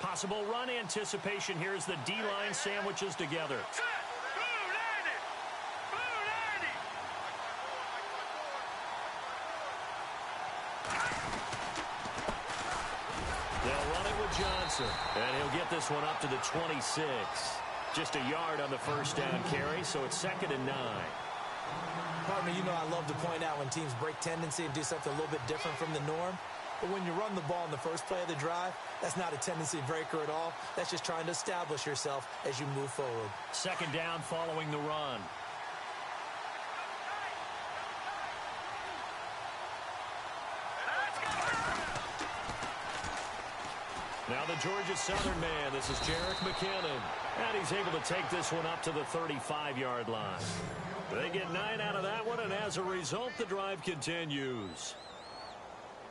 Possible run anticipation here as the D-line sandwiches together. They'll run it with Johnson, and he'll get this one up to the 26. Just a yard on the first down carry, so it's 2nd and 9. Partner, you know I love to point out when teams break tendency and do something a little bit different from the norm. But when you run the ball in the first play of the drive, that's not a tendency breaker at all. That's just trying to establish yourself as you move forward. 2nd down following the run. Now the Georgia Southern man, this is Jerick McKinnon. And he's able to take this one up to the 35-yard line. They get 9 out of that one, and as a result, the drive continues.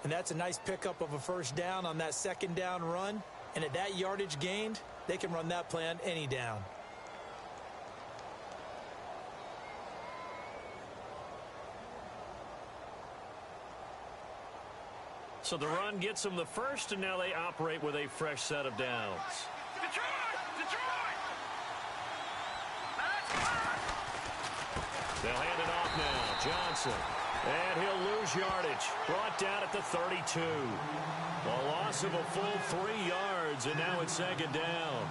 And that's a nice pickup of a first down on that 2nd down run. And at that yardage gained, they can run that play on any down. So the run gets them the first, and now they operate with a fresh set of downs. They'll hand it off now. Johnson. And he'll lose yardage. Brought down at the 32. A loss of a full 3 yards, and now it's 2nd down.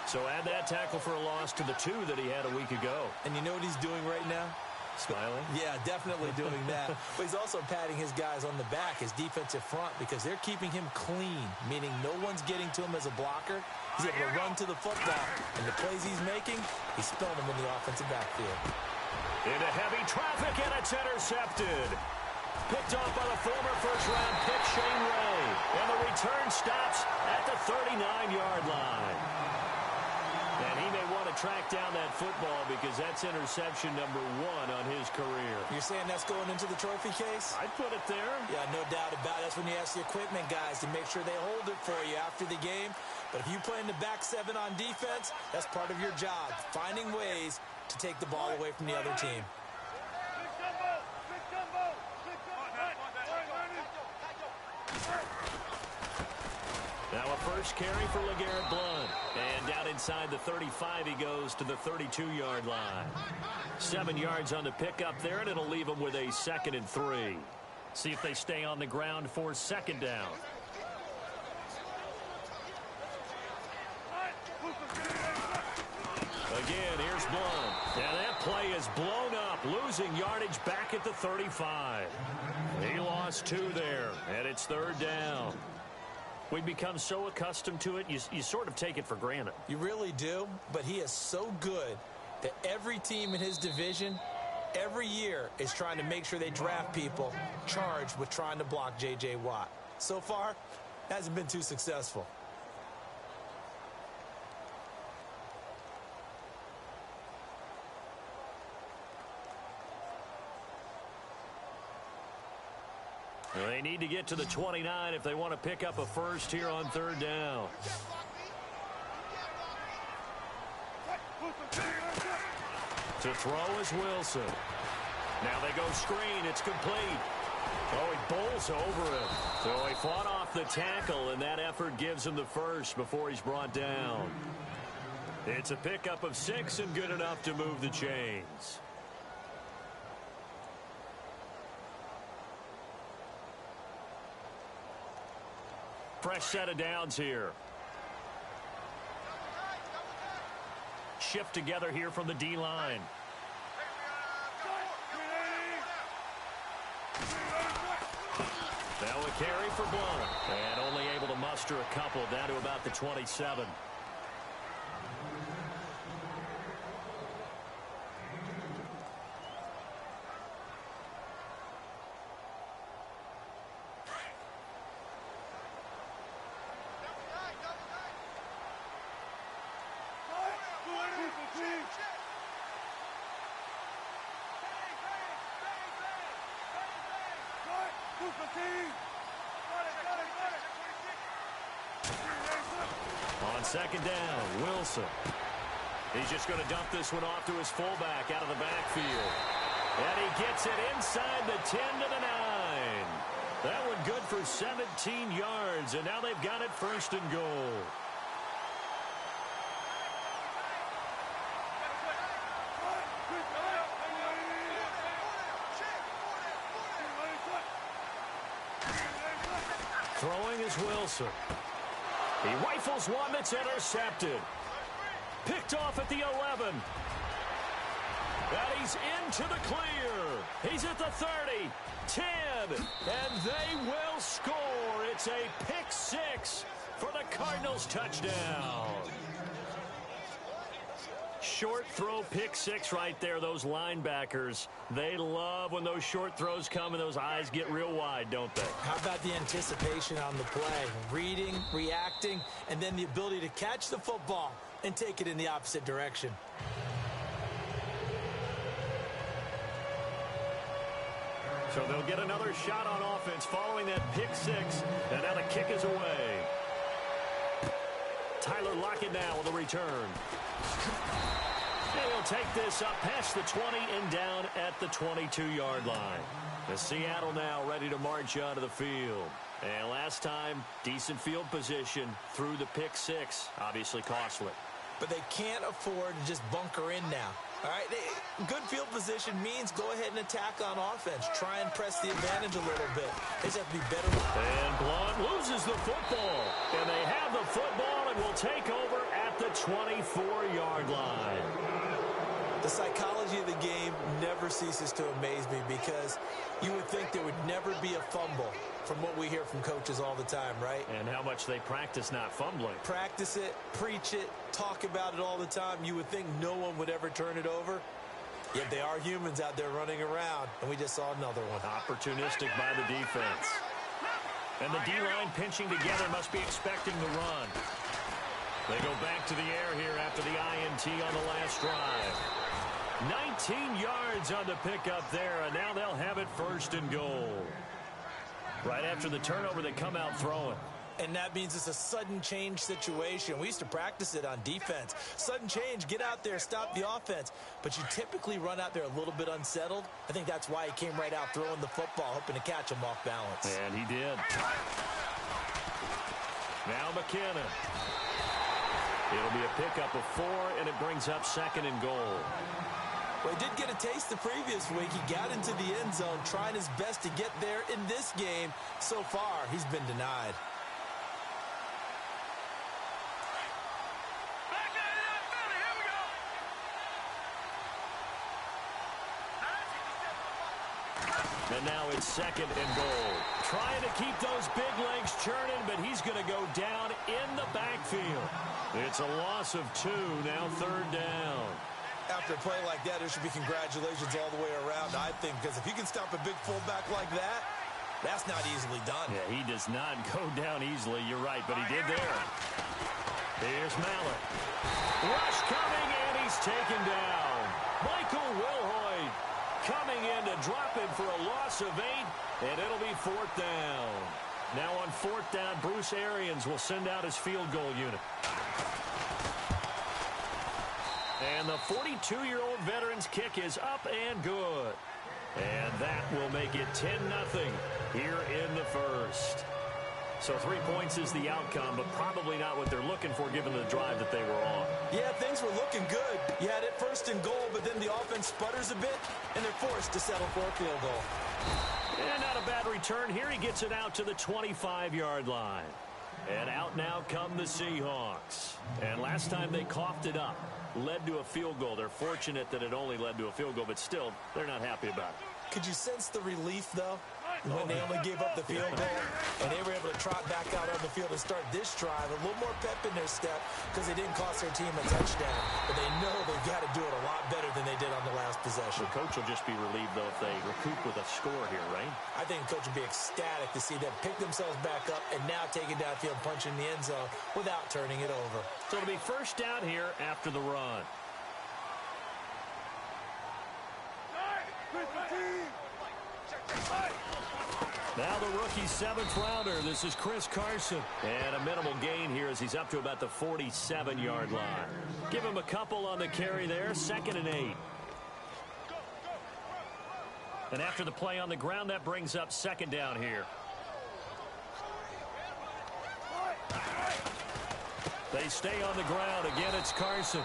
So add that tackle for a loss to the 2 that he had a week ago. And you know what he's doing right now? Smiling? Yeah, definitely doing that. But he's also patting his guys on the back, his defensive front, because they're keeping him clean, meaning no one's getting to him as a blocker. He's able to run to the football. And the plays he's making, he's spilling them in the offensive backfield. Into heavy traffic, and it's intercepted. Picked off by the former first-round pick, Shane Ray. And the return stops at the 39-yard line. And he may want to track down that football because that's interception number 1 on his career. You're saying that's going into the trophy case? I'd put it there. Yeah, no doubt about it. That's when you ask the equipment guys to make sure they hold it for you after the game. But if you play in the back 7 on defense, that's part of your job, finding ways to take the ball away from the other team. Now a first carry for LeGarrette Blount. And down inside the 35, he goes to the 32-yard line. 7 yards on the pickup there, and it'll leave him with a 2nd and 3. See if they stay on the ground for 2nd down. Again, here's Blount. And that play is blown up, losing yardage back at the 35. He lost 2 there, and it's 3rd down. We've become so accustomed to it, you sort of take it for granted. You really do, but he is so good that every team in his division, every year, is trying to make sure they draft people charged with trying to block J.J. Watt. So far, hasn't been too successful. They need to get to the 29 if they want to pick up a first here on 3rd down. To throw is Wilson. Now they go screen. It's complete. Oh, he bowls over him. So he fought off the tackle, and that effort gives him the first before he's brought down. It's a pickup of 6 and good enough to move the chains. Fresh set of downs here. Shift together here from the D-line. Now a carry for Blount. And only able to muster a couple down to about the 27. On 2nd down, Wilson. He's just going to dump this one off to his fullback out of the backfield. And he gets it inside the 10 to the 9. That one good for 17 yards, and now they've got it first and goal. Throwing is Wilson. He rifles one that's intercepted. Picked off at the 11. And he's into the clear. He's at the 30, 10, and they will score. It's a pick six for the Cardinals touchdown. Short throw pick six right there. Those linebackers, they love when those short throws come and those eyes get real wide, don't they? How about the anticipation on the play? Reading, reacting, and then the ability to catch the football and take it in the opposite direction. So they'll get another shot on offense following that pick six. And now the kick is away. Tyler Lockett now with a return. And he'll take this up past the 20 and down at the 22-yard line. The Seattle now ready to march onto the field. And last time, decent field position through the pick six. Obviously costly. But they can't afford to just bunker in now. All right, good field position means go ahead and attack on offense. Try and press the advantage a little bit. They just have to be better. And Blunt loses the football. And they have the football and will take over at the 24-yard line. The psychology of the game never ceases to amaze me because you would think there would never be a fumble from what we hear from coaches all the time, right? And how much they practice not fumbling. Practice it, preach it, talk about it all the time. You would think no one would ever turn it over. Yet they are humans out there running around, and we just saw another one. Opportunistic by the defense. And the D-line pinching together must be expecting the run. They go back to the air here after the INT on the last drive. 19 yards on the pickup there, and now they'll have it first and goal. Right after the turnover, they come out throwing. And that means it's a sudden change situation. We used to practice it on defense. Sudden change, get out there, stop the offense. But you typically run out there a little bit unsettled. I think that's why he came right out throwing the football, hoping to catch him off balance. And he did. Now McKinnon. It'll be a pickup of 4, and it brings up second and goal. Well, he did get a taste the previous week. He got into the end zone, trying his best to get there in this game. So far, he's been denied. And now it's second and goal. Trying to keep those big legs churning, but he's going to go down in the backfield. It's a loss of 2, now third down. After a play like that, there should be congratulations all the way around, I think, because if you can stop a big fullback like that, that's not easily done. Yeah, he does not go down easily, you're right, but he did there. Here's Mallett. Rush coming, and he's taken down. Michael Wilhoit coming in to drop him for a loss of 8, and it'll be 4th down. Now on 4th down, Bruce Arians will send out his field goal unit. And the 42-year-old veteran's kick is up and good. And that will make it 10-0 here in the first. So 3 points is the outcome, but probably not what they're looking for given the drive that they were on. Yeah, things were looking good. You had it first and goal, but then the offense sputters a bit, and they're forced to settle for a field goal. And not a bad return here. He gets it out to the 25-yard line. And out now come the Seahawks. And last time they coughed it up, led to a field goal. They're fortunate that it only led to a field goal, but still, they're not happy about it. Could you sense the relief, though, when they only gave up the field goal and they were able to trot back out on the field and start this drive? A little more pep in their step because they didn't cost their team a touchdown, but they know they've got to do it a lot better than they did on the last possession. The coach will just be relieved, though, if they recoup with a score here, right? I think the coach will be ecstatic to see them pick themselves back up and now take it downfield, punch in the end zone without turning it over. So it'll be first down here after the run. Now the rookie 7th rounder. This is Chris Carson. And a minimal gain here as he's up to about the 47-yard line. Give him a couple on the carry there. 2nd and 8. And after the play on the ground, that brings up 2nd down here. They stay on the ground. Again, it's Carson.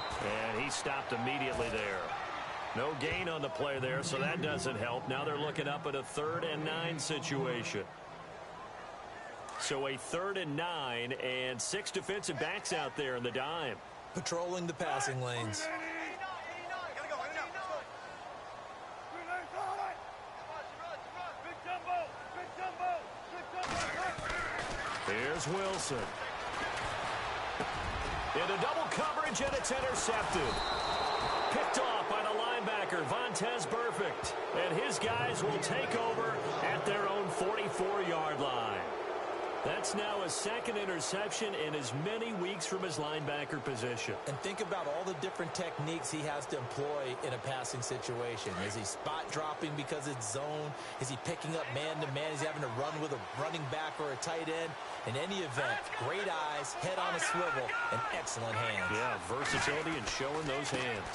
And he stopped immediately there. No gain on the play there, so that doesn't help. Now they're looking up at a 3rd and 9 situation. So a 3rd and 9 and 6 defensive backs out there in the dime. Patrolling the passing lanes. Here's Wilson. Into double coverage, and it's intercepted. Picked off by the linebacker, Vontaze Burfict. And his guys will take over at their own 44-yard line. That's now a 2nd interception in as many weeks from his linebacker position. And think about all the different techniques he has to employ in a passing situation. Is he spot dropping because it's zone? Is he picking up man-to-man? Is he having to run with a running back or a tight end? In any event, great eyes, head on a swivel, and excellent hands. Yeah, versatility and showing those hands.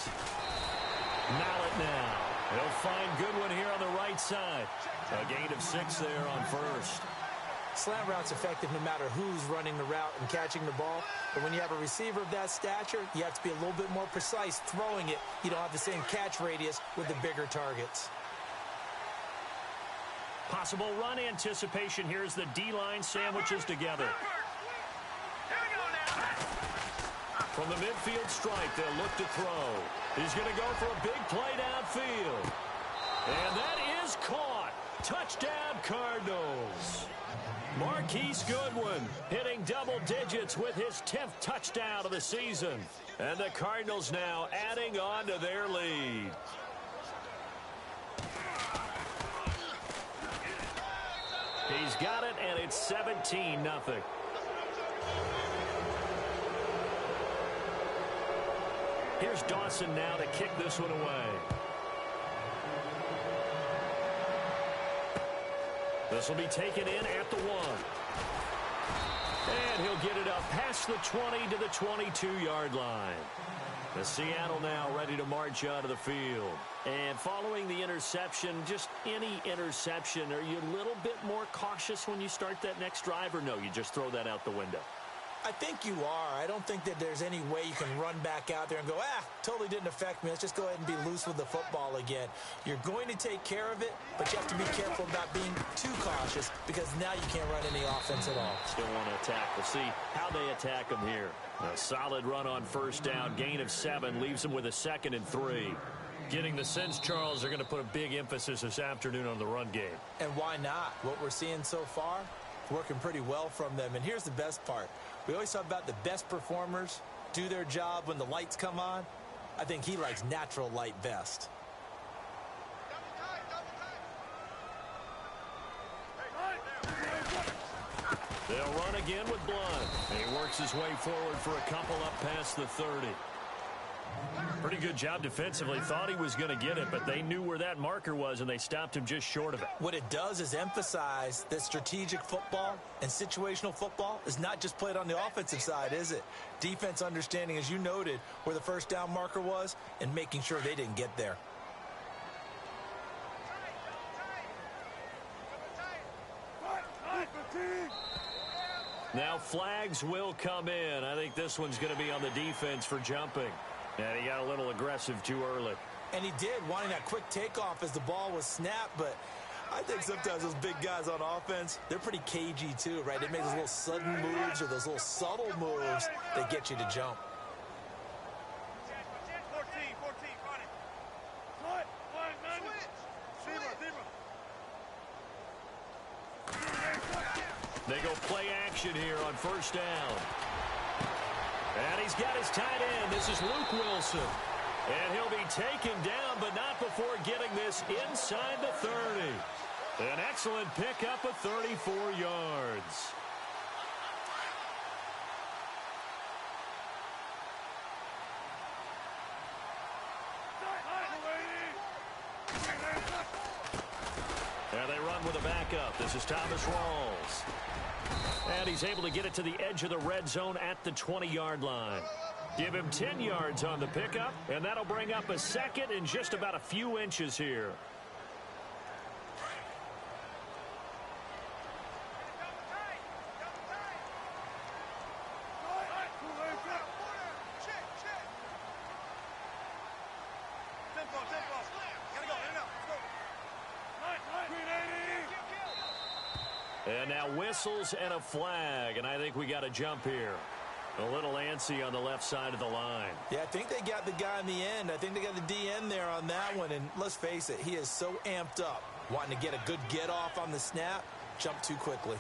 Mallet now. He'll find Goodwin here on the right side. A gain of 6 there on 1st. Slant route's effective no matter who's running the route and catching the ball. But when you have a receiver of that stature, you have to be a little bit more precise throwing it. You don't have the same catch radius with the bigger targets. Possible run anticipation. Here's the D-line sandwiches together. From the midfield strike, they'll look to throw. He's going to go for a big play downfield. And that is caught. Touchdown, Cardinals. Marquise Goodwin hitting double digits with his 10th touchdown of the season. And the Cardinals now adding on to their lead. He's got it, and it's 17-0. Here's Dawson now to kick this one away. This will be taken in at the 1. And he'll get it up past the 20 to the 22-yard line. The Seattle now ready to march out of the field. And following the interception, just any interception, are you a little bit more cautious when you start that next drive, or no, you just throw that out the window? I think you are. I don't think that there's any way you can run back out there and go, totally didn't affect me. Let's just go ahead and be loose with the football again. You're going to take care of it, but you have to be careful about being too cautious because now you can't run any offense at all. Still want to attack. We'll see how they attack them here. A solid run on 1st down. Gain of 7 leaves them with a 2nd and 3. Getting the sense, Charles, they're going to put a big emphasis this afternoon on the run game. And why not? What we're seeing so far, working pretty well from them. And here's the best part. We always talk about the best performers do their job when the lights come on. I think he likes natural light best. They'll run again with Blunt. He works his way forward for a couple up past the 30. Pretty good job defensively. Thought he was going to get it, but they knew where that marker was, and they stopped him just short of it. What it does is emphasize that strategic football and situational football is not just played on the offensive side, is it? Defense understanding, as you noted, where the 1st down marker was and making sure they didn't get there. Now flags will come in. I think this one's going to be on the defense for jumping. And he got a little aggressive too early. And he did, wanting that quick takeoff as the ball was snapped. But I think sometimes those big guys on offense, they're pretty cagey too, right? They make those little sudden moves or those little subtle moves that get you to jump. They go play action here on 1st down. And he's got his tight end. This is Luke Wilson. And he'll be taken down, but not before getting this inside the 30. An excellent pickup of 34 yards. And they run with a backup. This is Thomas Rawls. And he's able to get it to the edge of the red zone at the 20-yard line. Give him 10 yards on the pickup, and that'll bring up a 2nd and just about a few inches here. And now whistles and a flag, and I think we got a jump here. A little antsy on the left side of the line. Yeah, I think they got the guy in the end. I think they got the DN there on that one. And let's face it, he is so amped up, wanting to get a good get off on the snap, jump too quickly.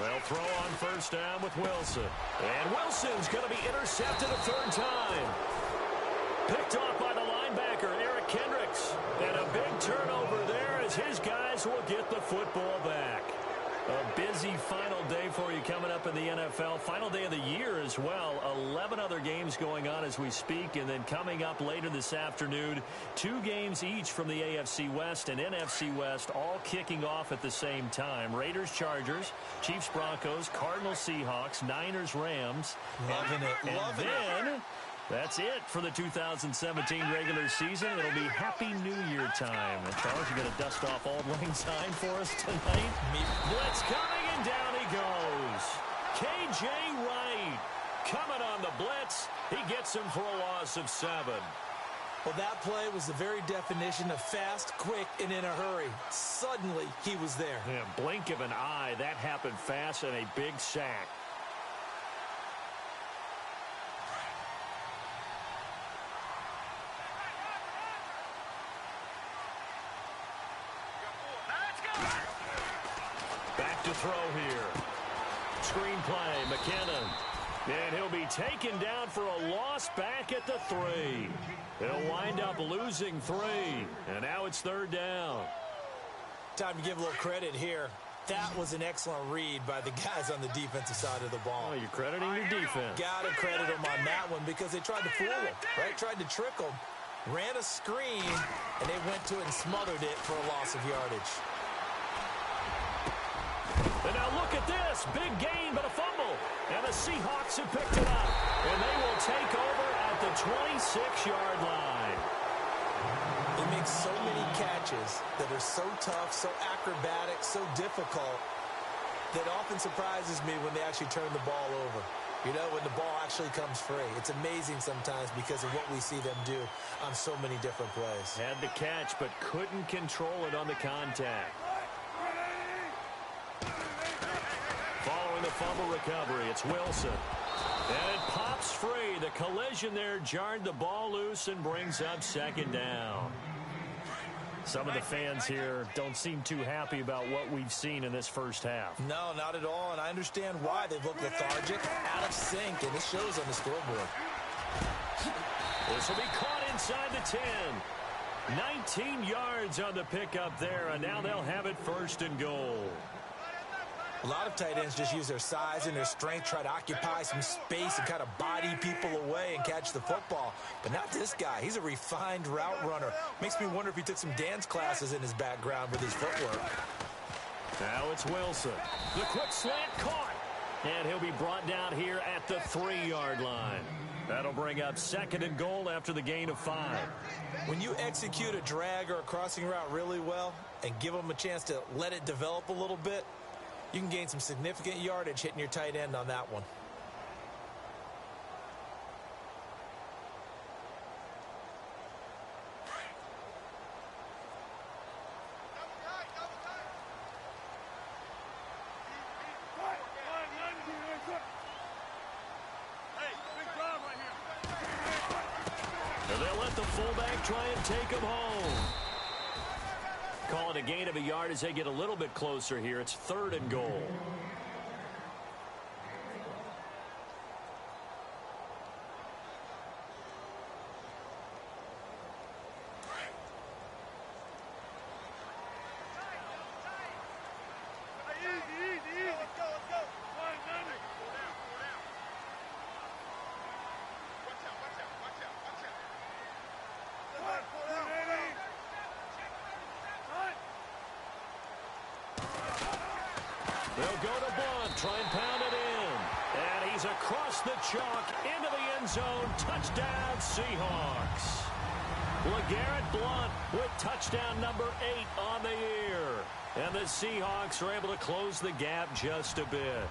They'll throw on first down with Wilson. And Wilson's going to be intercepted a third time. Picked off by the linebacker, Eric Kendricks. And a big turnover there as his guys will get the football back. A busy final day for you coming up in the NFL. Final day of the year as well. 11 other games going on as we speak. And then coming up later this afternoon, 2 games each from the AFC West and NFC West, all kicking off at the same time. Raiders, Chargers, Chiefs, Broncos, Cardinals, Seahawks, Niners, Rams. Loving it. Loving it. That's it for the 2017 regular season. It'll be Happy New Year time. And Charles, you're going to dust off Auld Lang Syne for us tonight? Blitz coming, and down he goes. K.J. Wright coming on the blitz. He gets him for a loss of 7. Well, that play was the very definition of fast, quick, and in a hurry. Suddenly, he was there. Yeah, blink of an eye. That happened fast and a big sack. Back to throw here. Screen play, McKinnon. And he'll be taken down for a loss back at the 3. He'll wind up losing 3. And now it's third down. Time to give a little credit here. That was an excellent read by the guys on the defensive side of the ball. Oh, you're crediting your defense. Got to credit them on that one because they tried to fool him, right? Tried to trick him. Ran a screen, and they went to it and smothered it for a loss of yardage. And now look at this. Big gain, but a fumble. And the Seahawks have picked it up. And they will take over at the 26-yard line. He makes so many catches that are so tough, so acrobatic, so difficult, that often surprises me when they actually turn the ball over. You know, when the ball actually comes free. It's amazing sometimes because of what we see them do on so many different plays. Had the catch, but couldn't control it on the contact. Following the fumble recovery, it's Wilson. And it pops free. The collision there jarred the ball loose and brings up second down. Some of the fans here don't seem too happy about what we've seen in this first half. No, not at all, and I understand why. They look lethargic, out of sync, and it shows on the scoreboard. This will be caught inside the 10. 19 yards on the pickup there, and now they'll have it first and goal. A lot of tight ends just use their size and their strength, try to occupy some space and kind of body people away and catch the football. But not this guy. He's a refined route runner. Makes me wonder if he took some dance classes in his background with his footwork. Now it's Wilson. The quick slant caught. And he'll be brought down here at the 3-yard line. That'll bring up second and goal after the gain of 5. When you execute a drag or a crossing route really well and give them a chance to let it develop a little bit, you can gain some significant yardage hitting your tight end on that one. And they'll let the fullback try and take him home. Call it a gain of a yard as they get a little bit closer here. It's third and goal. They'll go to Blunt, try and pound it in. And he's across the chalk into the end zone. Touchdown, Seahawks. LeGarrette Blunt with touchdown number 8 on the year. And the Seahawks are able to close the gap just a bit.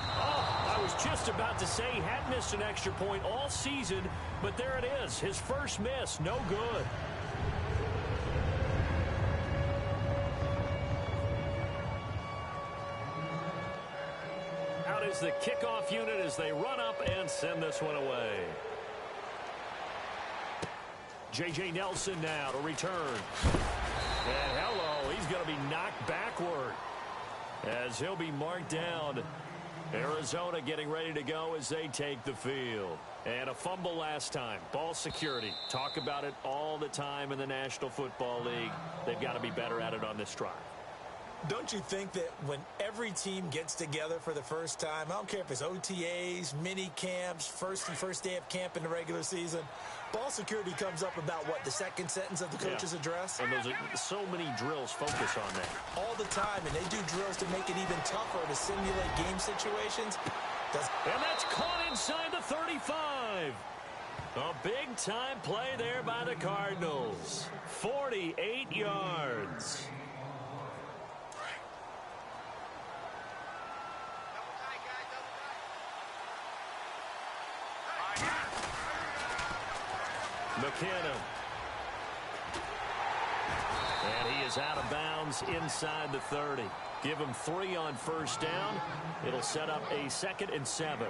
I was just about to say he hadn't missed an extra point all season, but there it is. His first miss, no good. Out is the kickoff unit as they run up and send this one away. J.J. Nelson now to return. And hello, he's going to be knocked backward as he'll be marked down. Arizona getting ready to go as they take the field. And a fumble last time. Ball security. Talk about it all the time in the National Football League. They've got to be better at it on this drive. Don't you think that when every team gets together for the first time, I don't care if it's OTAs, mini camps, first day of camp in the regular season, ball security comes up about, what, the second sentence of the coach's address? And those are so many drills focus on that. All the time, and they do drills to make it even tougher to simulate game situations. And that's caught inside the 35. A big-time play there by the Cardinals. 48 yards. McKinnon. And he is out of bounds inside the 30. Give him 3 on first down. It'll set up a 2nd and 7.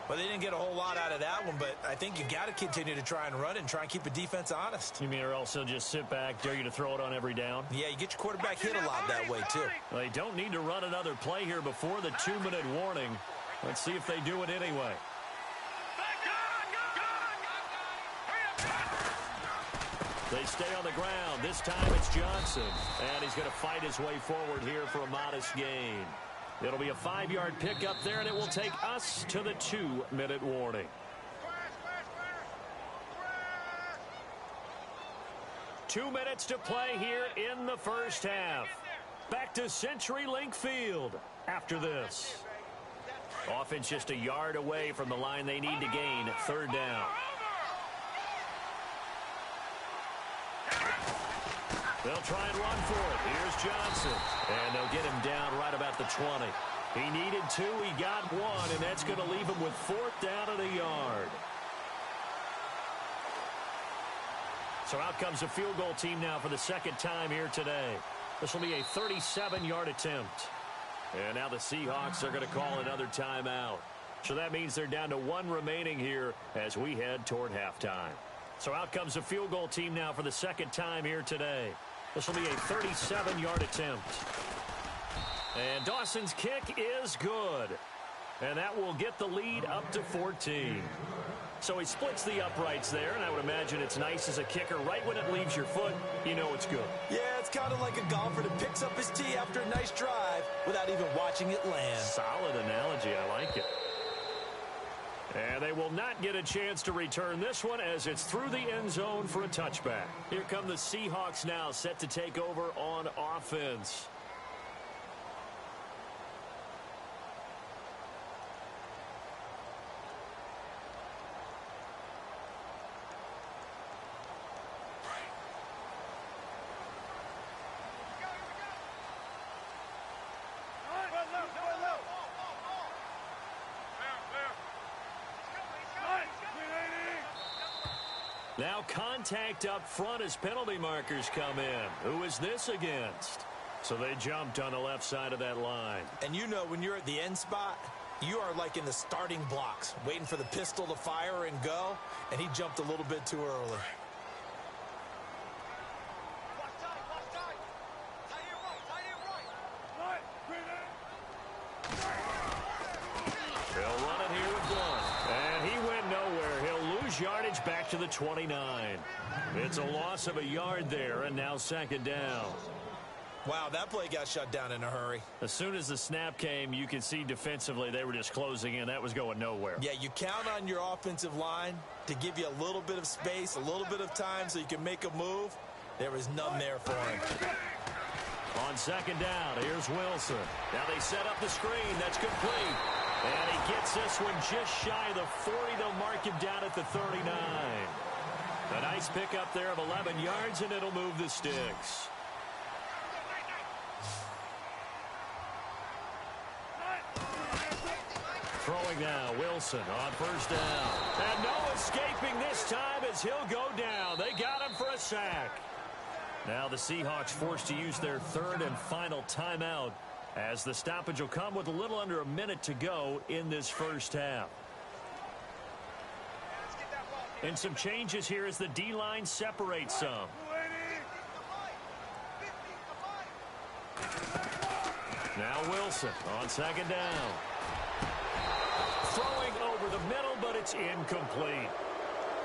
Well, they didn't get a whole lot out of that one, but I think you've got to continue to try and run it and try and keep the defense honest. You mean or else they'll just sit back, dare you to throw it on every down? Yeah, you get your quarterback hit a lot that way, too. Well, they don't need to run another play here before the 2-minute warning. Let's see if they do it anyway. They stay on the ground. This time it's Johnson. And he's going to fight his way forward here for a modest gain. It'll be a 5-yard pickup there, and it will take us to the 2-minute warning. Two minutes to play here in the first half. Back to CenturyLink Field after this. Offense just a yard away from the line they need to gain. 3rd down. They'll try and run for it. Here's Johnson. And they'll get him down right about the 20. He needed 2. He got 1. And that's going to leave him with 4th down and a yard. So out comes the field goal team now for the 2nd time here today. This will be a 37-yard attempt. And now the Seahawks are going to call another timeout. So that means they're down to 1 remaining here as we head toward halftime. So out comes the field goal team now for the 2nd time here today. This will be a 37-yard attempt. And Dawson's kick is good. And that will get the lead up to 14. So he splits the uprights there, and I would imagine it's nice as a kicker. Right when it leaves your foot, you know it's good. Yeah, it's kind of like a golfer that picks up his tee after a nice drive without even watching it land. Solid analogy. I like it. And they will not get a chance to return this one as it's through the end zone for a touchback. Here come the Seahawks now, set to take over on offense. Now contact up front as penalty markers come in. Who is this against? So they jumped on the left side of that line. And you know when you're at the end spot, you are like in the starting blocks, waiting for the pistol to fire and go, and he jumped a little bit too early. They'll run it here with 1. And he went nowhere. He'll lose yardage back to the 29. It's a loss of a yard there, and now 2nd down. Wow, that play got shut down in a hurry. As soon as the snap came, you could see defensively they were just closing in. That was going nowhere. Yeah, you count on your offensive line to give you a little bit of space, a little bit of time so you can make a move. There was none there for him. On 2nd down, here's Wilson. Now they set up the screen. That's complete. And he gets this one just shy of the 40. They'll mark him down at the 39. A nice pickup there of 11 yards, and it'll move the sticks. Throwing now, Wilson on first down. And no escaping this time as he'll go down. They got him for a sack. Now the Seahawks forced to use their third and final timeout as the stoppage will come with a little under a minute to go in this first half. And some changes here as the D-line separates some. Now Wilson on second down. Throwing over the middle, but it's incomplete.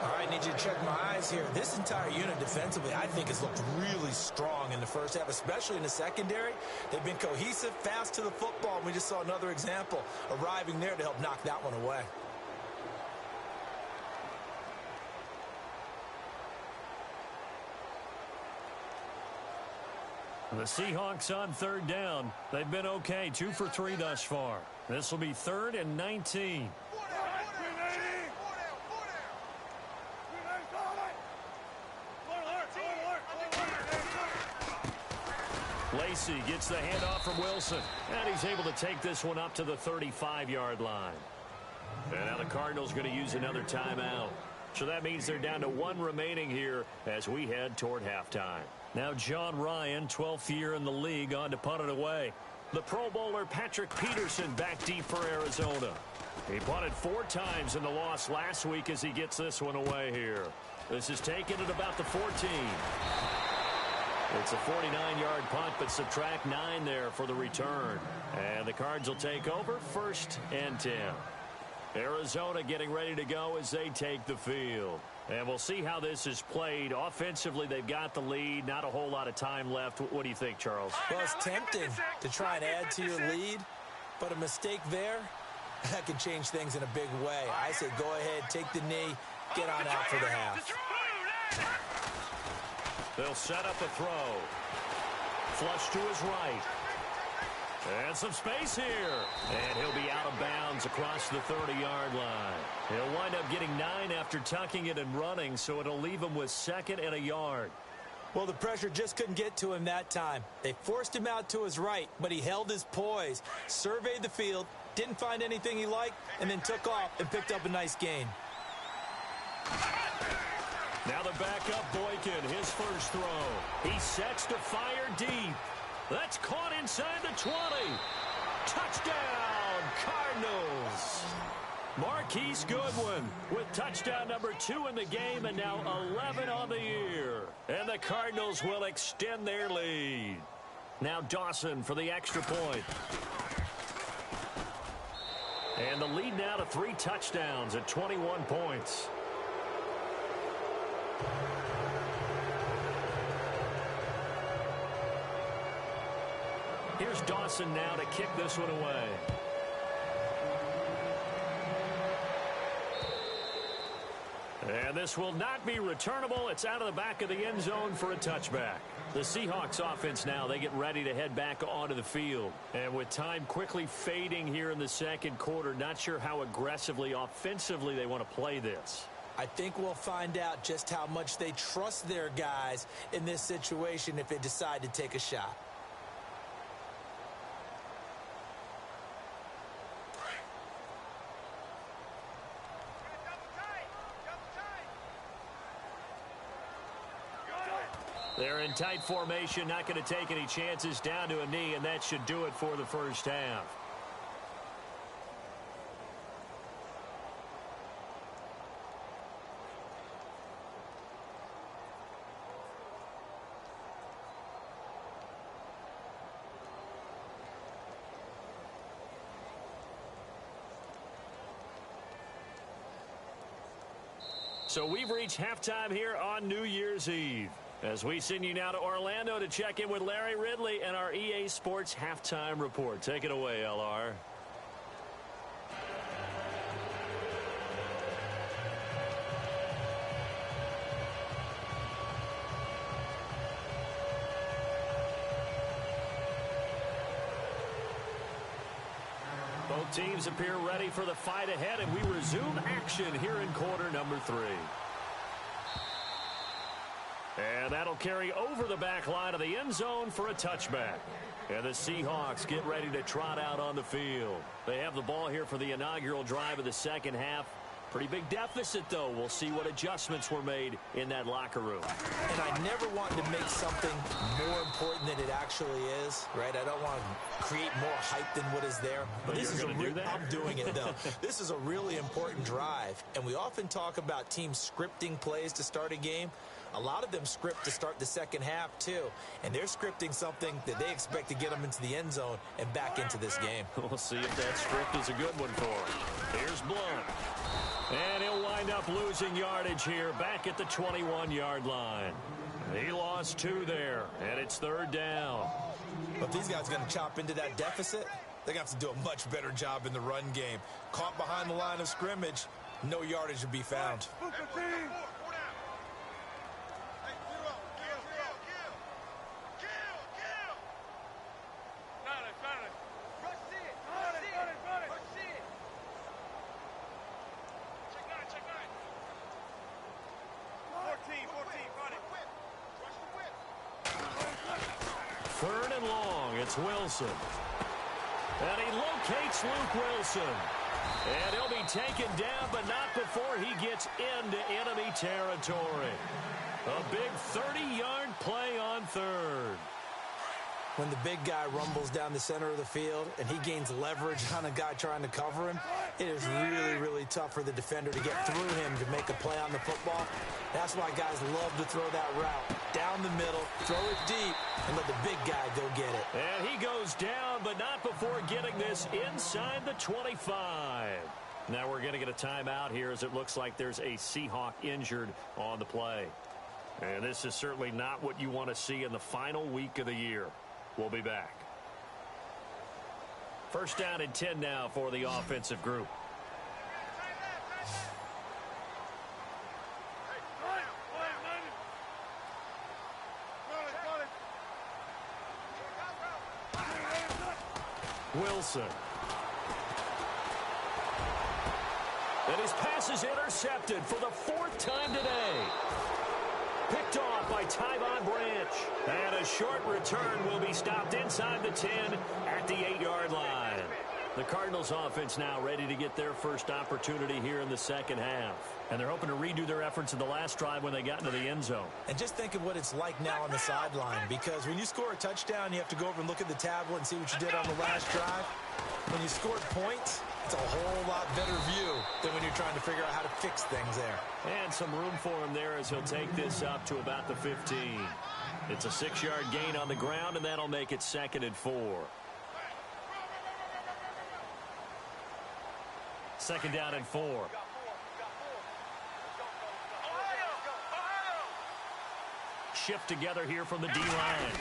All right, need you to check my eyes here. This entire unit defensively, I think, has looked really strong in the first half, especially in the secondary. They've been cohesive, fast to the football, and we just saw another example arriving there to help knock that one away. The Seahawks on third down. They've been okay, 2 for 3 thus far. This will be 3rd and 19. Lacey gets the handoff from Wilson, and he's able to take this one up to the 35-yard line. And now the Cardinals going to use another timeout. So that means they're down to 1 remaining here as we head toward halftime. Now John Ryan, 12th year in the league, on to punt it away. The Pro Bowler Patrick Peterson back deep for Arizona. He punted 4 times in the loss last week as he gets this one away here. This is taken at about the 14. It's a 49-yard punt, but subtract 9 there for the return. And the Cards will take over, 1st and 10. Arizona getting ready to go as they take the field. And we'll see how this is played. Offensively, they've got the lead. Not a whole lot of time left. What do you think, Charles? Well, it's tempting to try and add to your lead, but a mistake there, that can change things in a big way. I say go ahead, take the knee, get on out for the half. They'll set up a throw. Flush to his right. And some space here. And he'll be out of bounds across the 30-yard line. He'll wind up getting 9 after tucking it and running, so it'll leave him with 2nd and a yard. Well, the pressure just couldn't get to him that time. They forced him out to his right, but he held his poise, surveyed the field, didn't find anything he liked, and then took off and picked up a nice gain. Now the backup Boykin, his first throw. He sets to fire deep. That's caught inside the 20. Touchdown, Cardinals. Marquise Goodwin with touchdown number 2 in the game and now 11 on the year. And the Cardinals will extend their lead. Now Dawson for the extra point. And the lead now to 3 touchdowns at 21 points. Here's Dawson now to kick this one away. And this will not be returnable. It's out of the back of the end zone for a touchback. The Seahawks offense now, they get ready to head back onto the field. And with time quickly fading here in the second quarter, not sure how aggressively, offensively they want to play this. I think we'll find out just how much they trust their guys in this situation if they decide to take a shot. They're in tight formation, not going to take any chances, down to a knee, and that should do it for the first half. So we've reached halftime here on New Year's Eve. As we send you now to Orlando to check in with Larry Ridley and our EA Sports Halftime Report. Take it away, LR. Both teams appear ready for the fight ahead, and we resume action here in quarter number 3. that'll carry over the back line of the end zone for a touchback. And the Seahawks get ready to trot out on the field. They have the ball here for the inaugural drive of the second half. Pretty big deficit, though. We'll see what adjustments were made in that locker room. And I never want to make something more important than it actually is, right? I don't want to create more hype than what is there. But this is I'm doing it, though. This is a really important drive. And we often talk about teams scripting plays to start a game. A lot of them script to start the second half, too. And they're scripting something that they expect to get them into the end zone and back into this game. We'll see if that script is a good one for them. Here's Blunt. And he'll wind up losing yardage here back at the 21-yard line. He lost 2 there, and it's third down. But these guys are going to chop into that deficit. They're going to have to do a much better job in the run game. Caught behind the line of scrimmage, no yardage to be found. Third and long, it's Wilson. And he locates Luke Wilson. And he'll be taken down, but not before he gets into enemy territory. A big 30-yard play on third. When the big guy rumbles down the center of the field and he gains leverage on a guy trying to cover him, it is really, really tough for the defender to get through him to make a play on the football. That's why guys love to throw that route down the middle, throw it deep, and let the big guy go get it. And he goes down, but not before getting this inside the 25. Now we're going to get a timeout here as it looks like there's a Seahawk injured on the play. And this is certainly not what you want to see in the final week of the year. We'll be back. First down and 10 now for the offensive group. Wilson. And his pass is intercepted for the 4th time today. Picked off by Tyvon Branch. And a short return will be stopped inside the 10 at the 8-yard line. The Cardinals offense now ready to get their first opportunity here in the second half. And they're hoping to redo their efforts in the last drive when they got into the end zone. And just think of what it's like now on the sideline, because when you score a touchdown, you have to go over and look at the tablet and see what you did on the last drive. When you scored points, it's a whole lot better view than when you're trying to figure out how to fix things there. And some room for him there as he'll take this up to about the 15. It's a 6-yard gain on the ground, and that'll make it 2nd and 4. 2nd down and 4. Shift together here from the D-line.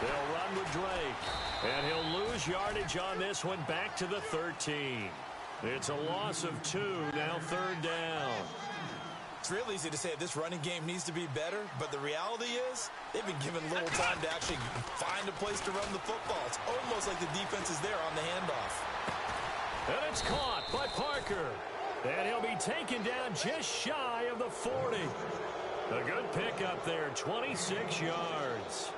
They'll run with Drake. And he'll lose yardage on this one back to the 13. It's a loss of 2, now 3rd down. It's real easy to say this running game needs to be better, but the reality is they've been given little time to actually find a place to run the football. It's almost like the defense is there on the handoff. And it's caught by Parker. And he'll be taken down just shy of the 40. A good pickup there, 26 yards.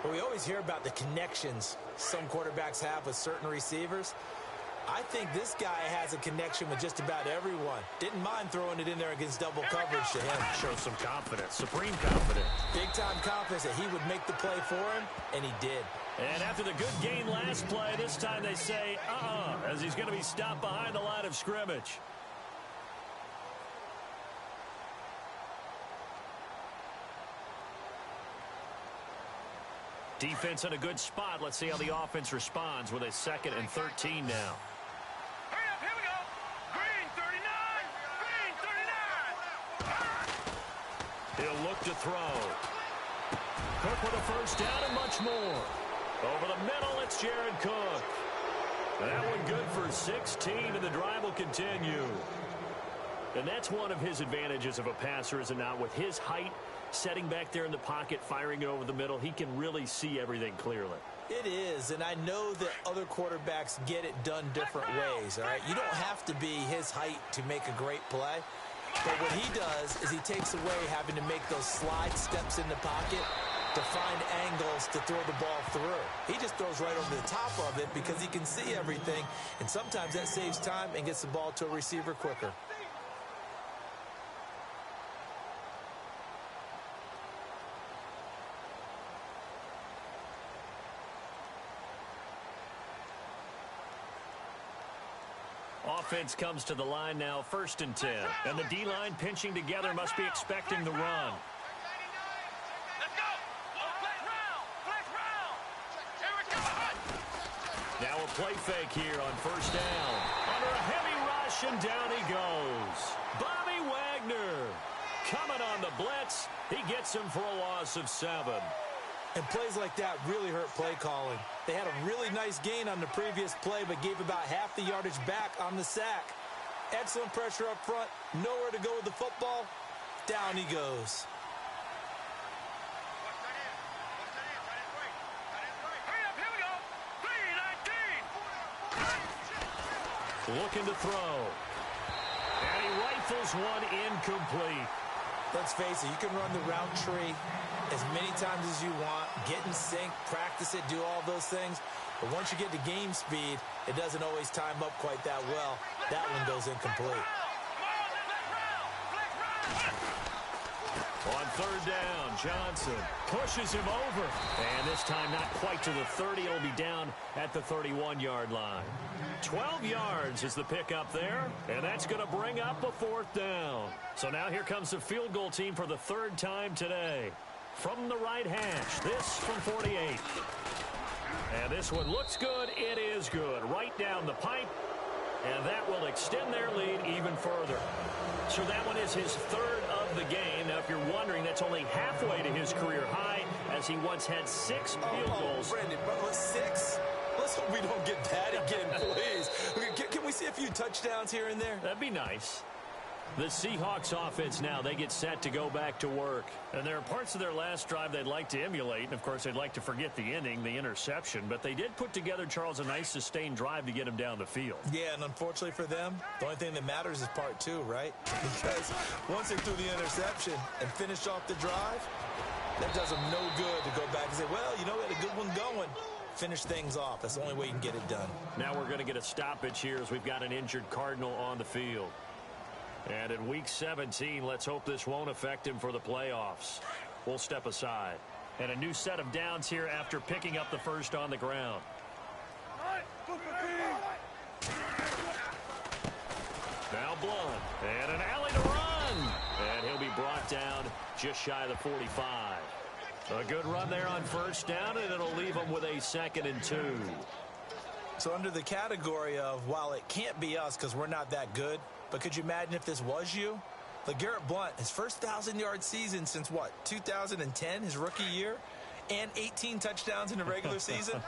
Well, we always hear about the connections some quarterbacks have with certain receivers. I think this guy has a connection with just about everyone. Didn't mind throwing it in there against double coverage to him. Show some confidence, supreme confidence. Big-time confidence that he would make the play for him, and he did. And after the good gain last play, this time they say, as he's going to be stopped behind the line of scrimmage. Defense in a good spot. Let's see how the offense responds with a 2nd and 13 now. Hurry up, here we go. Green 39. Green 39. He'll look to throw. Cook with a first down and much more. Over the middle, it's Jared Cook. That one good for 16, and the drive will continue. And that's one of his advantages of a passer, is it not? With his height, setting back there in the pocket, firing it over the middle, he can really see everything clearly. It is, and I know that other quarterbacks get it done different ways, all right? You don't have to be his height to make a great play. But what he does is he takes away having to make those slide steps in the pocket to find angles to throw the ball through. He just throws right over the top of it because he can see everything, and sometimes that saves time and gets the ball to a receiver quicker. Offense comes to the line now, 1st and 10. And the D-line pinching together must be expecting the run. Let's go. Flex round. Flex round. Here we go. Now a play fake here on 1st down. Under a heavy rush, and down he goes. Bobby Wagner coming on the blitz. He gets him for a loss of 7. And plays like that really hurt play calling. They had a really nice gain on the previous play, but gave about half the yardage back on the sack. Excellent pressure up front. Nowhere to go with the football. Down he goes. Hurry up. Here we go. 3-19. Looking to throw. And he rifles one incomplete. Let's face it, you can run the route tree as many times as you want, get in sync, practice it, do all those things. But once you get to game speed, it doesn't always time up quite that well. That one goes incomplete. On 3rd down, Johnson pushes him over. And this time not quite to the 30. It'll be down at the 31-yard line. 12 yards is the pickup there. And that's going to bring up a 4th down. So now here comes the field goal team for the 3rd time today. From the right hash, this from 48. And this one looks good. It is good. Right down the pipe. And that will extend their lead even further. So that one is his 3rd of the game. Now, if you're wondering, that's only halfway to his career high, as he once had 6 field goals. Brandon, but 6? Let's hope we don't get that again, please. Can we see a few touchdowns here and there? That'd be nice. The Seahawks offense now, they get set to go back to work. And there are parts of their last drive they'd like to emulate. And, of course, they'd like to forget the ending, the interception. But they did put together, Charles, a nice sustained drive to get him down the field. Yeah, and unfortunately for them, the only thing that matters is part 2, right? Because once they threw the interception and finished off the drive, that does them no good to go back and say, well, you know, we had a good one going. Finish things off. That's the only way you can get it done. Now we're going to get a stoppage here as we've got an injured Cardinal on the field. And in Week 17, let's hope this won't affect him for the playoffs. We'll step aside. And a new set of downs here after picking up the 1st on the ground. Now Blunt. And an alley to run. And he'll be brought down just shy of the 45. A good run there on 1st down, and it'll leave him with a 2nd and 2. So under the category of, while it can't be us because we're not that good, but could you imagine if this was you? LeGarrette Blount, his first 1,000-yard season since, what, 2010, his rookie year? And 18 touchdowns in the regular season?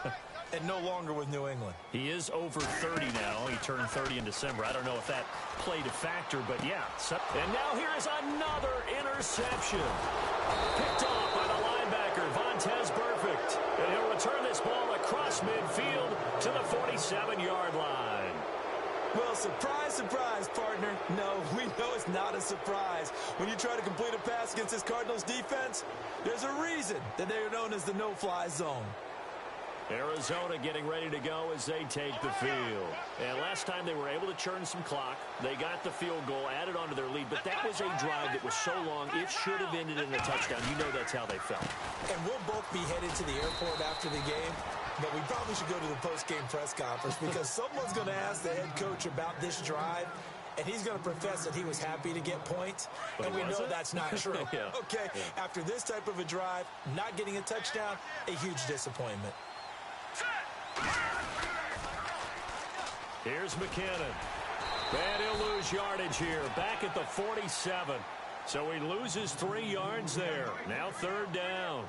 And no longer with New England. He is over 30 now. He turned 30 in December. I don't know if that played a factor, but yeah. And now here is another interception. Picked off by the linebacker, Vontaze Burfict. And he'll return this ball across midfield to the 47-yard line. Well, surprise, surprise, partner. No, we know it's not a surprise. When you try to complete a pass against this Cardinals defense, there's a reason that they are known as the no-fly zone. Arizona getting ready to go as they take the field. And last time they were able to churn some clock. They got the field goal, added onto their lead. But that was a drive that was so long, it should have ended in a touchdown. You know that's how they felt. And we'll both be headed to the airport after the game. But we probably should go to the post-game press conference because someone's going to ask the head coach about this drive. And he's going to profess that he was happy to get points. But and we know that's not true. Yeah. Okay, yeah. After this type of a drive, not getting a touchdown, a huge disappointment. Here's McKinnon. And he'll lose yardage here. Back at the 47. So he loses 3 yards there. Now 3rd down.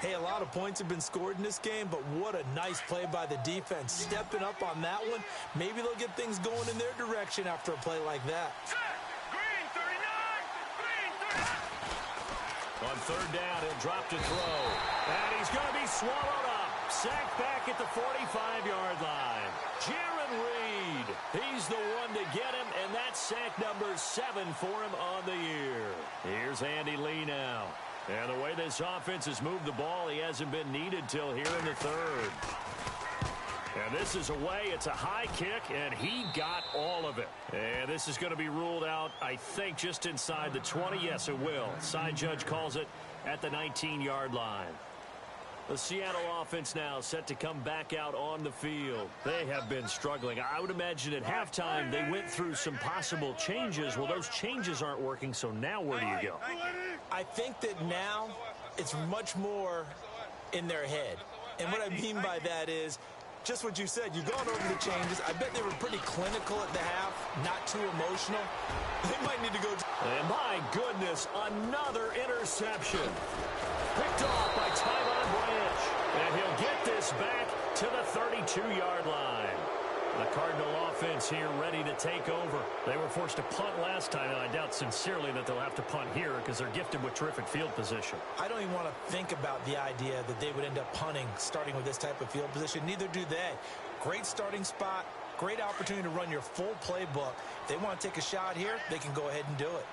Hey, a lot of points have been scored in this game, but what a nice play by the defense. Stepping up on that one. Maybe they'll get things going in their direction after a play like that. Green 39. Green 39. On 3rd down, he'll drop to throw. And he's going to be swallowed up. Sacked back at the 45-yard line. Jaron Reed, he's the one to get him, and that's sack number 7 for him on the year. Here's Andy Lee now. And the way this offense has moved the ball, he hasn't been needed till here in the third. And this is away. It's a high kick, and he got all of it. And this is going to be ruled out, I think, just inside the 20. Yes, it will. Side judge calls it at the 19-yard line. The Seattle offense now set to come back out on the field. They have been struggling. I would imagine at halftime they went through some possible changes. Well, those changes aren't working, so now where do you go? I think that now it's much more in their head. And what I mean by that is just what you said. You've gone over the changes. I bet they were pretty clinical at the half, not too emotional. They might need to go. And my goodness, another interception. Picked off by Tyvon Branch. And he'll get this back to the 32-yard line. The Cardinal offense here ready to take over. They were forced to punt last time, and I doubt sincerely that they'll have to punt here because they're gifted with terrific field position. I don't even want to think about the idea that they would end up punting starting with this type of field position. Neither do they. Great starting spot, great opportunity to run your full playbook. If they want to take a shot here, they can go ahead and do it.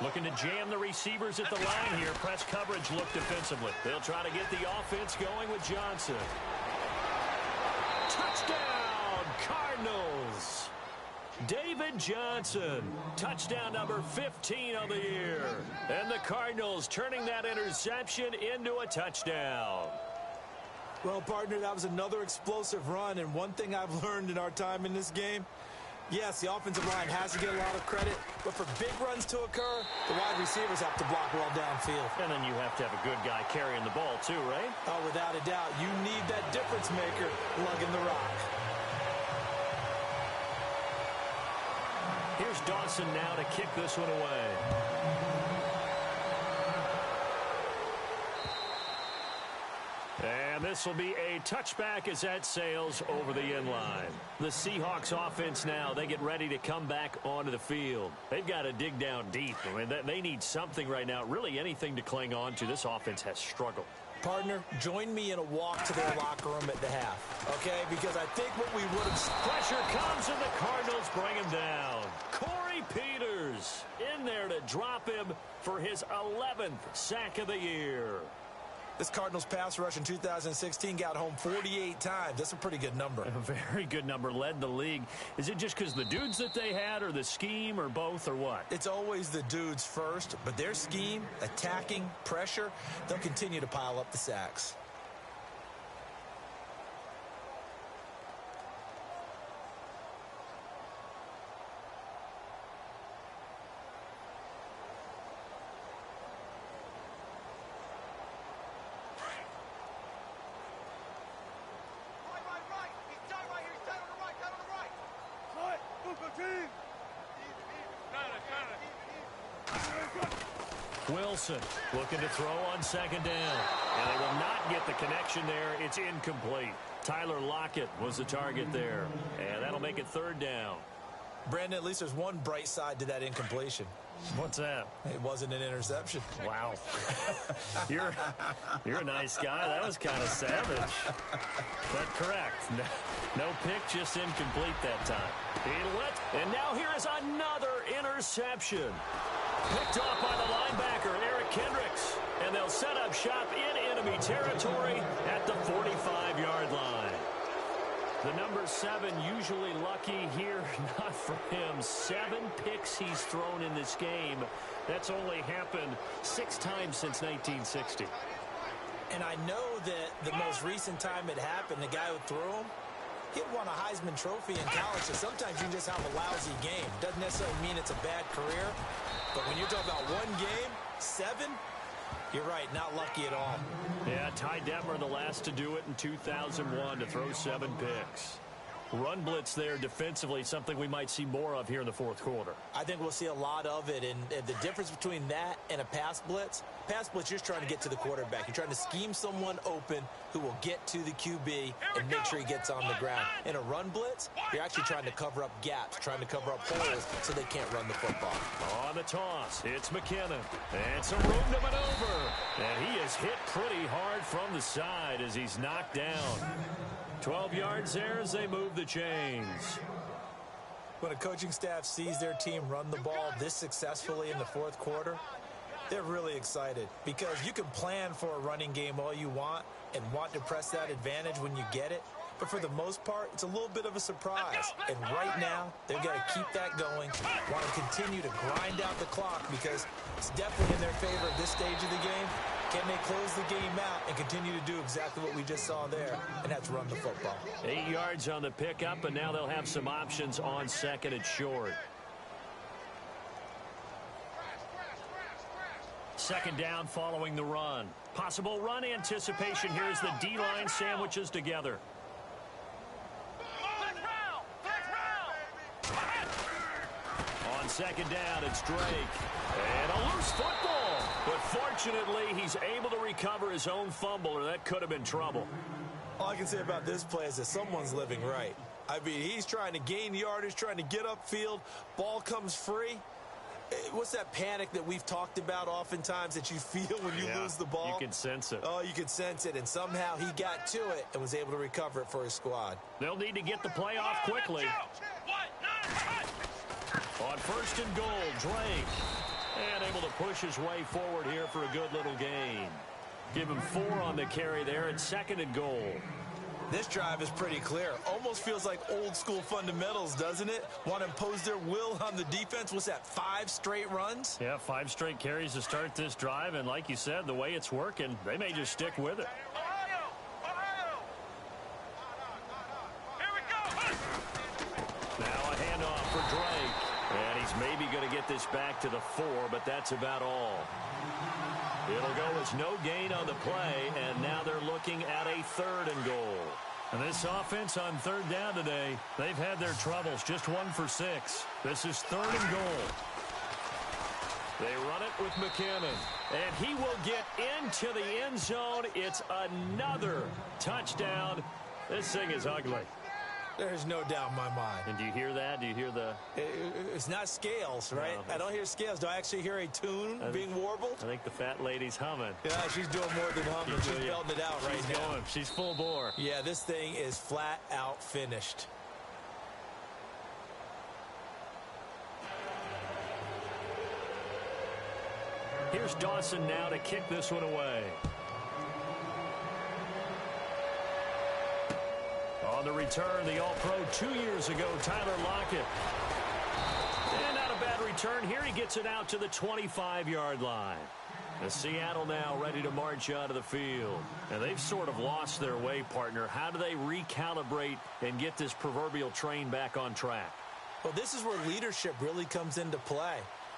Looking to jam the receivers at the line here. Press coverage look defensively. They'll try to get the offense going with Johnson. Touchdown, Cardinals. David Johnson, touchdown number 15 of the year. And the Cardinals turning that interception into a touchdown. Well, partner, that was another explosive run, and one thing I've learned in our time in this game, yes, the offensive line has to get a lot of credit, but for big runs to occur, the wide receivers have to block well downfield. And then you have to have a good guy carrying the ball too, right? Oh, without a doubt. You need that difference maker lugging the rock. Here's Dawson now to kick this one away. And this will be a touchback as that sails over the end line. The Seahawks offense now, they get ready to come back onto the field. They've got to dig down deep. I mean, they need something right now, really anything to cling on to. This offense has struggled. Partner, join me in a walk to their locker room at the half, okay? Because I think what we would have... Pressure comes and the Cardinals bring him down. Corey Peters in there to drop him for his 11th sack of the year. This Cardinals pass rush in 2016 got home 48 times. That's a pretty good number. A very good number, led the league. Is it just because the dudes that they had or the scheme or both or what? It's always the dudes first, but their scheme, attacking, pressure, they'll continue to pile up the sacks. Wilson looking to throw on second down. And they will not get the connection there. It's incomplete. Tyler Lockett was the target there. And that'll make it third down. Brandon, at least there's one bright side to that incompletion. What's that? It wasn't an interception. Wow. You're a nice guy. That was kind of savage. But correct. No pick, just incomplete that time. And now here is another interception. Picked off by the linebacker, Eric Kendricks. And they'll set up shop in enemy territory at the 45-yard line. The number 7 usually lucky here, not for him. 7 picks he's thrown in this game. That's only happened 6 times since 1960. And I know that the most recent time it happened, the guy who threw him, he had won a Heisman Trophy in college, so sometimes you just have a lousy game. Doesn't necessarily mean it's a bad career, but when you're talking about one game, 7, you're right, not lucky at all. Yeah, Ty Detmer, the last to do it in 2001 to throw 7 picks. Run blitz there defensively, something we might see more of here in the fourth quarter. I think we'll see a lot of it, and the difference between that and a pass blitz, you're just trying to get to the quarterback. You're trying to scheme someone open who will get to the QB and make sure he gets on the ground. In a run blitz, you're actually trying to cover up gaps, trying to cover up holes so they can't run the football. On the toss, it's McKinnon. And some room to maneuver. And he is hit pretty hard from the side as he's knocked down. 12 yards there as they move the chains. When a coaching staff sees their team run the ball this successfully in the fourth quarter, they're really excited because you can plan for a running game all you want and want to press that advantage when you get it. But for the most part, it's a little bit of a surprise. And right now, they've got to keep that going, want to continue to grind out the clock because it's definitely in their favor at this stage of the game. Can they close the game out and continue to do exactly what we just saw there, and that's run the football. 8 yards on the pickup, and now they'll have some options on second and short. Second down following the run. Possible run anticipation here as the D-line sandwiches together. On second down, it's Drake. And a loose football. But fortunately, he's able to recover his own fumble, or that could have been trouble. All I can say about this play is that someone's living right. I mean, he's trying to gain yardage, trying to get upfield. Ball comes free. What's that panic that we've talked about oftentimes that you feel when you lose the ball? You can sense it. Oh, you can sense it, and somehow he got to it and was able to recover it for his squad. They'll need to get the play off quickly. On first and goal, Drake. And able to push his way forward here for a good little gain. Give him 4 on the carry there at second and goal. This drive is pretty clear. Almost feels like old school fundamentals, doesn't it? Want to impose their will on the defense. What's that, 5 straight runs? Yeah, 5 straight carries to start this drive. And like you said, the way it's working, they may just stick with it. Now a handoff for Drake. And he's maybe going to get this back to the 4, but that's about all. It'll go as no gain on the play, and now they're looking at a third and goal. And this offense on third down today, they've had their troubles, just 1 for 6. This is third and goal. They run it with McKinnon, and he will get into the end zone. It's another touchdown. This thing is ugly. There's no doubt in my mind. And do you hear that? Do you hear the... It's not scales, right? No. I don't hear scales. Do I actually hear a tune being warbled? I think the fat lady's humming. Yeah, she's doing more than humming. She's belting it out right now. She's full bore. Yeah, this thing is flat out finished. Here's Dawson now to kick this one away. On the return, the All-Pro 2 years ago, Tyler Lockett. And not a bad return. Here he gets it out to the 25-yard line. The Seattle now ready to march out of the field. And they've sort of lost their way, partner. How do they recalibrate and get this proverbial train back on track? Well, this is where leadership really comes into play.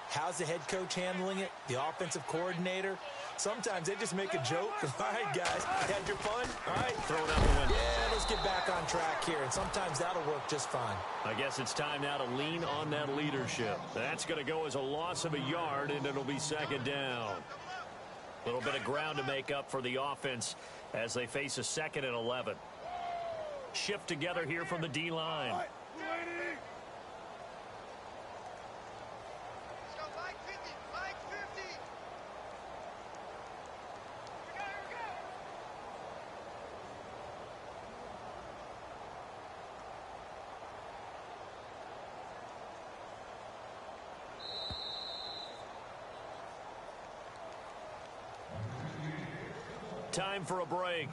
How's the head coach handling it? The offensive coordinator? Sometimes they just make a joke. All right, guys, had your fun? All right. Throw it out the window. Yeah, let's get back on track here. And sometimes that'll work just fine. I guess it's time now to lean on that leadership. That's going to go as a loss of a yard, and it'll be second down. A little bit of ground to make up for the offense as they face a 2nd and 11. Shift together here from the D-line. Time for a break.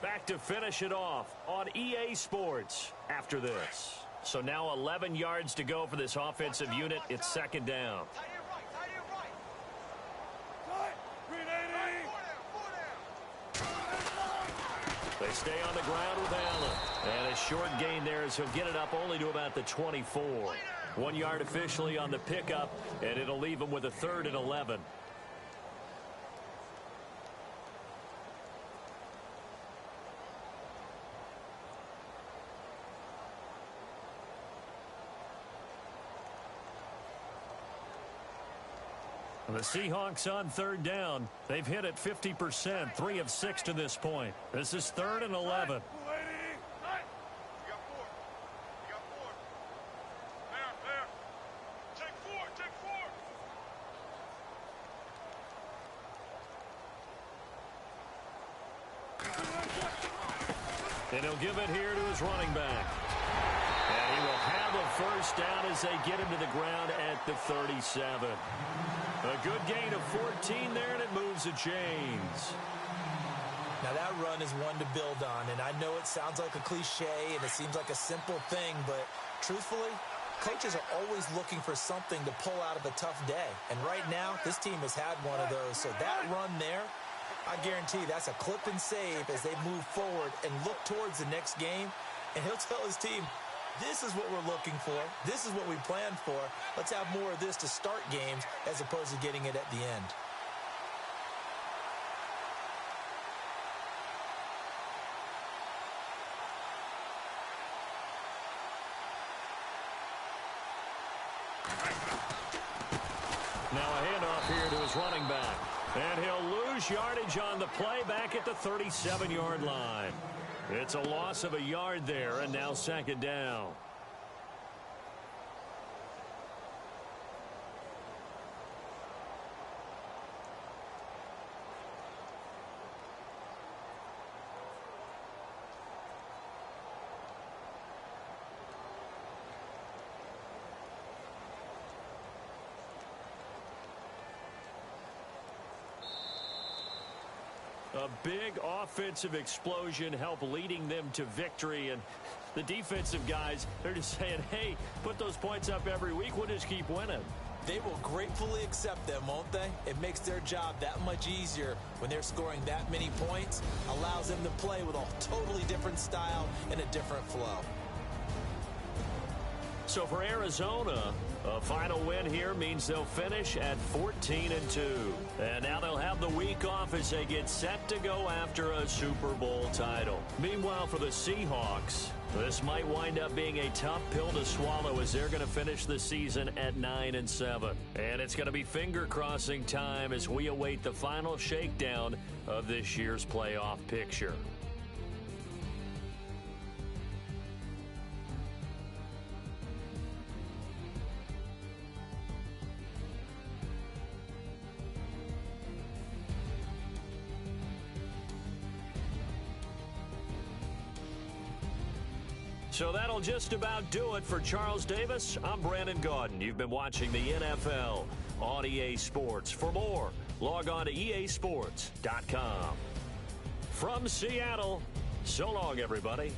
Back to finish it off on EA Sports after this. So now 11 yards to go for this offensive unit. It's second down. They stay on the ground with Allen. And a short gain there as he'll get it up only to about the 24. 1 yard officially on the pickup, and it'll leave him with a 3rd and 11. The Seahawks on third down. They've hit it 50%, 3 of 6 to this point. This is 3rd and 11. And he'll give it here to his running back. And he will have a first down as they get him to the ground at the 37. A good gain of 14 there, and it moves the chains. Now that run is one to build on, and I know it sounds like a cliche and it seems like a simple thing, but truthfully, coaches are always looking for something to pull out of a tough day. And right now, this team has had one of those. So that run there, I guarantee that's a clip and save as they move forward and look towards the next game. And he'll tell his team, this is what we're looking for. This is what we planned for. Let's have more of this to start games as opposed to getting it at the end. Now a handoff here to his running back. And he'll lose yardage on the play back at the 37-yard line. It's a loss of a yard there, and now second down. A big offensive explosion helped leading them to victory. And the defensive guys, they're just saying, hey, put those points up every week. We'll just keep winning. They will gratefully accept them, won't they? It makes their job that much easier when they're scoring that many points. Allows them to play with a totally different style and a different flow. So for Arizona, a final win here means they'll finish at 14-2. And now they'll have the week off as they get set to go after a Super Bowl title. Meanwhile, for the Seahawks, this might wind up being a tough pill to swallow as they're going to finish the season at 9-7. And it's going to be finger-crossing time as we await the final shakedown of this year's playoff picture. So that'll just about do it for Charles Davis. I'm Brandon Gaudin. You've been watching the NFL on EA Sports. For more, log on to easports.com. From Seattle, so long, everybody.